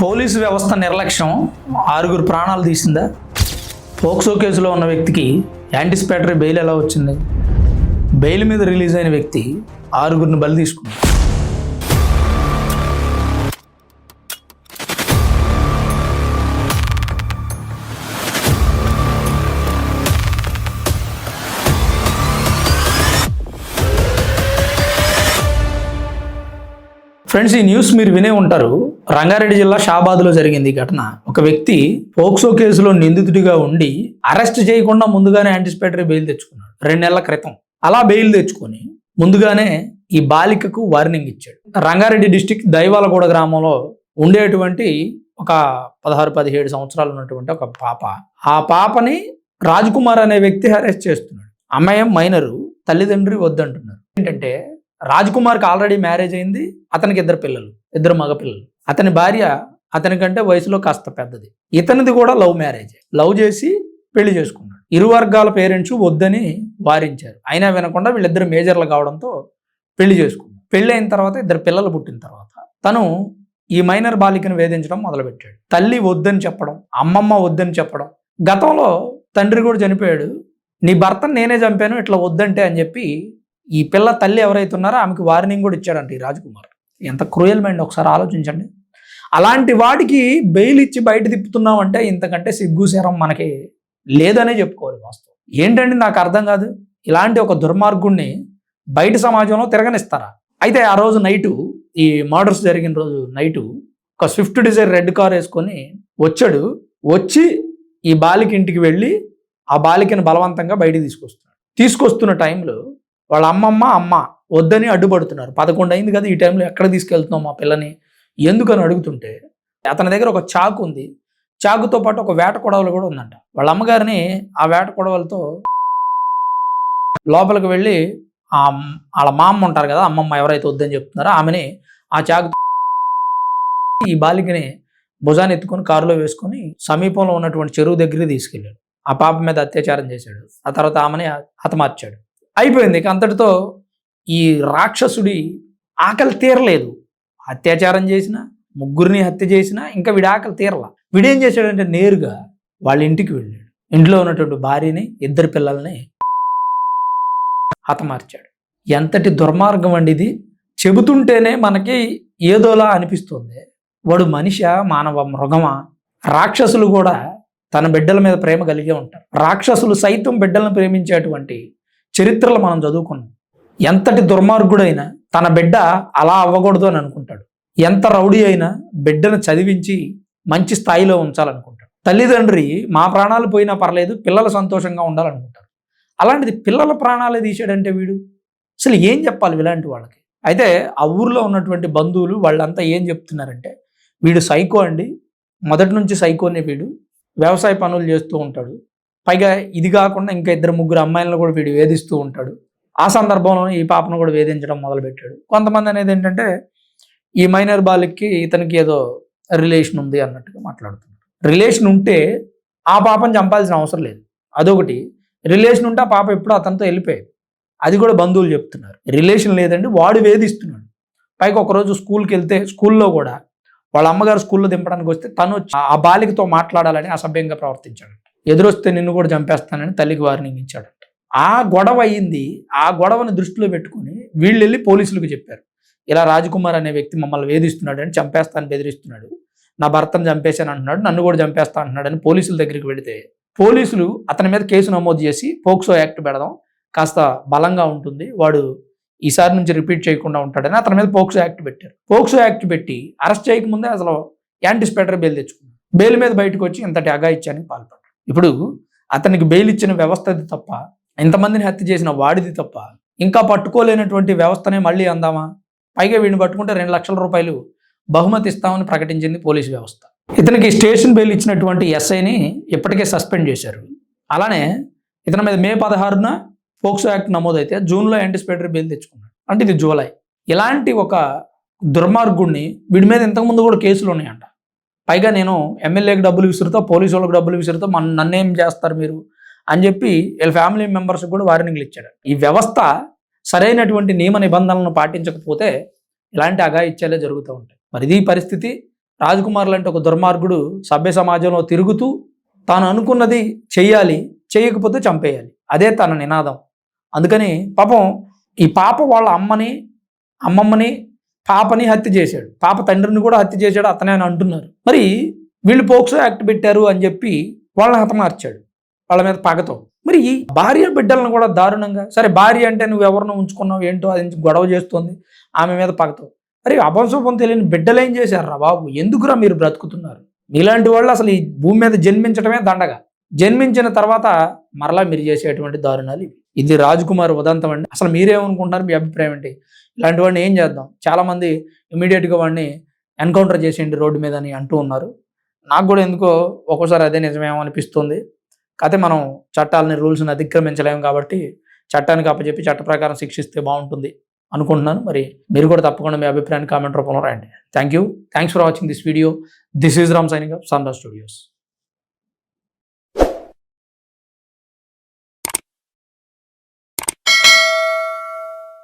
Police వ్యవస్థ నిర్లక్ష్యం 6 ప్రాణాలు తీసిందా? పోక్సో కేసులో ఉన్న వ్యక్తికి యాంటిసిపేటరీ బెయిల్ ఎలా వచ్చింది? బెయిల్ మీద రిలీజ్ అయిన వ్యక్తి 6 బలి తీసుకున్నాడు. ఫ్రెండ్స్, ఈ న్యూస్ మీరు వినే ఉంటారు. రంగారెడ్డి జిల్లా షాబాద్లో జరిగింది ఈ ఘటన. ఒక వ్యక్తి పోక్సో కేసులో నిందితుడిగా ఉండి అరెస్ట్ చేయకుండా ముందుగానే యాంటిసిపేటరీ బెయిల్ తెచ్చుకున్నాడు 2 నెలల క్రితం. అలా బెయిల్ తెచ్చుకొని ముందుగానే ఈ బాలికకు వార్నింగ్ ఇచ్చాడు. రంగారెడ్డి డిస్టిక్ దైవాలగూడ గ్రామంలో ఉండేటువంటి ఒక 16-17 సంవత్సరాలు ఉన్నటువంటి ఒక పాప. ఆ పాపని రాజ్ కుమార్ అనే వ్యక్తి అరెస్ట్ చేస్తున్నాడు. అమ్మాయి మైనరు, తల్లిదండ్రి వద్దంటున్నారు. ఏంటంటే రాజ్ కుమార్కి ఆల్రెడీ మ్యారేజ్ అయింది. అతనికి 2 పిల్లలు, 2 మగ పిల్లలు. అతని భార్య అతనికంటే వయసులో కాస్త పెద్దది. ఇతనిది కూడా లవ్ మ్యారేజ్. లవ్ చేసి పెళ్లి చేసుకున్నాడు. ఇరు వర్గాల పేరెంట్స్ వద్దని వారించారు. అయినా వినకుండా వీళ్ళిద్దరు మేజర్లు కావడంతో పెళ్లి చేసుకున్నాడు. పెళ్లి అయిన తర్వాత 2 పిల్లలు పుట్టిన తర్వాత తను ఈ మైనర్ బాలికను వేధించడం మొదలుపెట్టాడు. తల్లి వద్దని చెప్పడం, అమ్మమ్మ వద్దని చెప్పడం. గతంలో తండ్రి కూడా చనిపోయాడు. నీ భర్తను నేనే చంపాను ఇట్లా వద్దంటే అని చెప్పి ఈ పిల్ల తల్లి ఎవరైతే ఉన్నారో ఆమెకి వార్నింగ్ కూడా ఇచ్చాడంట ఈ రాజ్ కుమార్. ఎంత క్రూయల్ మైండ్ ఒకసారి ఆలోచించండి. అలాంటి వాడికి బెయిల్ ఇచ్చి బయట తిప్పుతున్నామంటే ఇంతకంటే సిగ్గుశరం మనకి లేదనే చెప్పుకోవాలి. వాస్తవం ఏంటంటే నాకు అర్థం కాదు. ఇలాంటి ఒక దుర్మార్గుణ్ణి బయట సమాజంలో తిరగనిస్తారా? అయితే ఆ రోజు నైటు, ఈ మర్డర్స్ జరిగిన రోజు నైటు ఒక స్విఫ్ట్ డిజైర్ రెడ్ కార్ వేసుకొని వచ్చాడు. వచ్చి ఈ బాలిక ఇంటికి వెళ్ళి ఆ బాలికను బలవంతంగా బయటికి తీసుకొస్తున్న టైంలో వాళ్ళ అమ్మ వద్దని అడ్డుపడుతున్నారు. 11 అయింది కదా, ఈ టైంలో ఎక్కడ తీసుకెళ్తున్నాం మా పిల్లని ఎందుకని అడుగుతుంటే అతని దగ్గర ఒక చాకు ఉంది. చాకుతో పాటు ఒక వేట కొడవలు కూడా ఉందంట. వాళ్ళ అమ్మగారిని ఆ వేట కొడవలతో లోపలికి వెళ్ళి వాళ్ళ మా అమ్మ ఉంటారు కదా, అమ్మమ్మ ఎవరైతే వద్దని చెప్తున్నారో ఆమెని ఆ చాకు ఈ బాలికని భుజాన్ని ఎత్తుకొని కారులో వేసుకొని సమీపంలో ఉన్నటువంటి చెరువు దగ్గరికి తీసుకెళ్ళాడు. ఆ పాప మీద అత్యాచారం చేశాడు. ఆ తర్వాత ఆమెని హతమార్చాడు. అయిపోయింది. ఇక అంతటితో ఈ రాక్షసుడి ఆకలి తీరలేదు. అత్యాచారం చేసిన, 3 హత్య చేసినా ఇంకా వీడి ఆకలి తీరలా. వీడేం చేశాడంటే నేరుగా వాళ్ళ ఇంటికి వెళ్ళాడు. ఇంట్లో ఉన్నటువంటి భార్యని, 2 పిల్లల్ని హతమార్చాడు. ఎంతటి దుర్మార్గం అండి ఇది. చెబుతుంటేనే మనకి ఏదోలా అనిపిస్తుంది. వాడు మనిషా, మానవ మృగమా? రాక్షసులు కూడా తన బిడ్డల మీద ప్రేమ కలిగే ఉంటారు. రాక్షసులు సైతం బిడ్డలను ప్రేమించేటువంటి చరిత్రలు మనం చదువుకున్నాం. ఎంతటి దుర్మార్గుడైనా తన బిడ్డ అలా అవ్వకూడదు అని అనుకుంటాడు. ఎంత రౌడీ అయినా బిడ్డను చదివించి మంచి స్థాయిలో ఉంచాలనుకుంటాడు. తల్లిదండ్రి మా ప్రాణాలు పోయినా పర్లేదు, పిల్లలు సంతోషంగా ఉండాలనుకుంటారు. అలాంటిది పిల్లల ప్రాణాలే తీసాడంటే వీడు అసలు ఏం చెప్పాలి ఇలాంటి వాళ్ళకి? అయితే ఆ ఊర్లో ఉన్నటువంటి బంధువులు వాళ్ళంతా ఏం చెప్తున్నారంటే, వీడు సైకో అండి, మొదటి నుంచి సైకోనే. వీడు వ్యవసాయ పనులు చేస్తూ ఉంటాడు. పైగా ఇది కాకుండా ఇంకా 2-3 అమ్మాయిలను కూడా వీడు వేధిస్తూ ఉంటాడు. ఆ సందర్భంలో ఈ పాపను కూడా వేధించడం మొదలుపెట్టాడు. కొంతమంది అనేది ఏంటంటే ఈ మైనర్ బాలికకి ఇతనికి ఏదో రిలేషన్ ఉంది అన్నట్టుగా మాట్లాడుతున్నారు. రిలేషన్ ఉంటే ఆ పాపను చంపాల్సిన అవసరం లేదు. అదొకటి. రిలేషన్ ఉంటే ఆ పాప ఎప్పుడో అతనితో వెళ్ళిపోయేది. అది కూడా బంధువులు చెప్తున్నారు. రిలేషన్ లేదండి, వాడు వేధిస్తున్నాడు. పైగా ఒకరోజు స్కూల్కి వెళ్తే స్కూల్లో కూడా వాళ్ళ అమ్మగారు స్కూల్లో దింపడానికి వస్తే తను ఆ బాలికతో మాట్లాడాలని అసభ్యంగా ప్రవర్తించాడు. ఎదురొస్తే నిన్ను కూడా చంపేస్తానని తల్లికి వార్నింగ్ ఇచ్చాడంట. ఆ గొడవ అయ్యింది. ఆ గొడవని దృష్టిలో పెట్టుకుని వీళ్ళు వెళ్ళి పోలీసులకు చెప్పారు. ఇలా రాజకుమార్ అనే వ్యక్తి మమ్మల్ని వేధిస్తున్నాడు అని, చంపేస్తాను బెదిరిస్తున్నాడు, నా భర్తను చంపేశాను అంటున్నాడు, నన్ను కూడా చంపేస్తా అంటున్నాడు అని పోలీసుల దగ్గరికి వెళితే పోలీసులు అతని మీద కేసు నమోదు చేసి పోక్సో యాక్ట్ పెడదాం, కాస్త బలంగా ఉంటుంది, వాడు ఈసారి నుంచి రిపీట్ చేయకుండా ఉంటాడని అతని మీద పోక్సో యాక్ట్ పెట్టారు. పోక్సో యాక్ట్ పెట్టి అరెస్ట్ చేయకముందే అసలు యాంటిసిపేటరీ బెయిల్ తెచ్చుకున్నాడు. బెయిల్ మీద బయటకు వచ్చి ఇంతటి అఘాయిత్యానికి పాల్పడ్డాడు. ఇప్పుడు అతనికి బెయిల్ ఇచ్చిన వ్యవస్థది తప్ప, ఇంతమందిని హత్య చేసిన వాడిది తప్ప, ఇంకా పట్టుకోలేనటువంటి వ్యవస్థనే మళ్ళీ అందామా? పైగా వీడిని పట్టుకుంటే 2 లక్షల రూపాయలు బహుమతి ఇస్తామని ప్రకటించింది పోలీసు వ్యవస్థ. ఇతనికి స్టేషన్ బెయిల్ ఇచ్చినటువంటి ఎస్ఐని ఇప్పటికే సస్పెండ్ చేశారు. అలానే ఇతని మీద మే 16న పోక్సో యాక్ట్ నమోదైతే జూన్లో యాంటిసిపేటరీ బెయిల్ తెచ్చుకున్నాడు. అంటే ఇది జూలై. ఇలాంటి ఒక దుర్మార్గుడిని వీడి మీద ఇంతకుముందు కూడా కేసులు ఉన్నాయంట. పైగా నేను ఎమ్మెల్యేకి డబ్బులు విసురుతా, పోలీసు వాళ్ళకి డబ్బులు విసురుతా, నన్నేం చేస్తారు మీరు అని చెప్పి వీళ్ళ ఫ్యామిలీ మెంబర్స్కి కూడా వార్నింగ్లు ఇచ్చాడు. ఈ వ్యవస్థ సరైనటువంటి నియమ నిబంధనలను పాటించకపోతే ఇలాంటి అఘాయిత్యాలే జరుగుతూ ఉంటాయి. మరి ఇది పరిస్థితి. రాజ్కుమార్ లాంటి ఒక దుర్మార్గుడు సభ్య సమాజంలో తిరుగుతూ తాను అనుకున్నది చెయ్యాలి, చేయకపోతే చంపేయాలి, అదే తన నినాదం. అందుకని పాపం ఈ పాప వాళ్ళ అమ్మమ్మని పాపని హత్య చేశాడు, పాప తండ్రిని కూడా హత్య చేశాడు అతనే అని అంటున్నారు. మరి వీళ్ళు పోక్సో యాక్ట్ పెట్టారు అని చెప్పి వాళ్ళని హతమార్చాడు వాళ్ళ మీద పగతో. మరి ఈ భార్య బిడ్డలను కూడా దారుణంగా, సరే భార్య అంటే నువ్వు ఎవరినో ఉంచుకున్నావు ఏంటో అది గొడవ చేస్తుంది ఆమె మీద పగతో. మరి అభంశుభం తెలియని బిడ్డలు ఏం చేశారు రా బాబు, ఎందుకురా మీరు బ్రతుకుతున్నారు? మీలాంటి వాళ్ళు అసలు ఈ భూమి మీద జన్మించడమే దండగా. జన్మించిన తర్వాత మరలా మీరు చేసేటువంటి దారుణాలు ఇవి. ఇది రాజ్కుమార్ ఉదంతం అండి. అసలు మీరేమనుకుంటున్నారు, మీ అభిప్రాయం ఏంటి? ఇలాంటి వాడిని ఏం చేద్దాం? చాలామంది ఇమీడియట్గా వాడిని ఎన్కౌంటర్ చేసేయండి రోడ్డు మీద అని అంటూ ఉన్నారు. నాకు కూడా ఎందుకో ఒక్కోసారి అదే నిజమేమో అనిపిస్తుంది. కాకపోతే మనం చట్టాలని, రూల్స్ని అతిక్రమించలేము కాబట్టి చట్టానికి అప్పచెప్పి చట్ట ప్రకారం శిక్షిస్తే బాగుంటుంది అనుకుంటున్నాను. మరి మీరు కూడా తప్పకుండా మీ అభిప్రాయాన్ని కామెంట్ రూపంలో రాయండి. Thanks for watching this video. This is Ram signing off sunrise studios.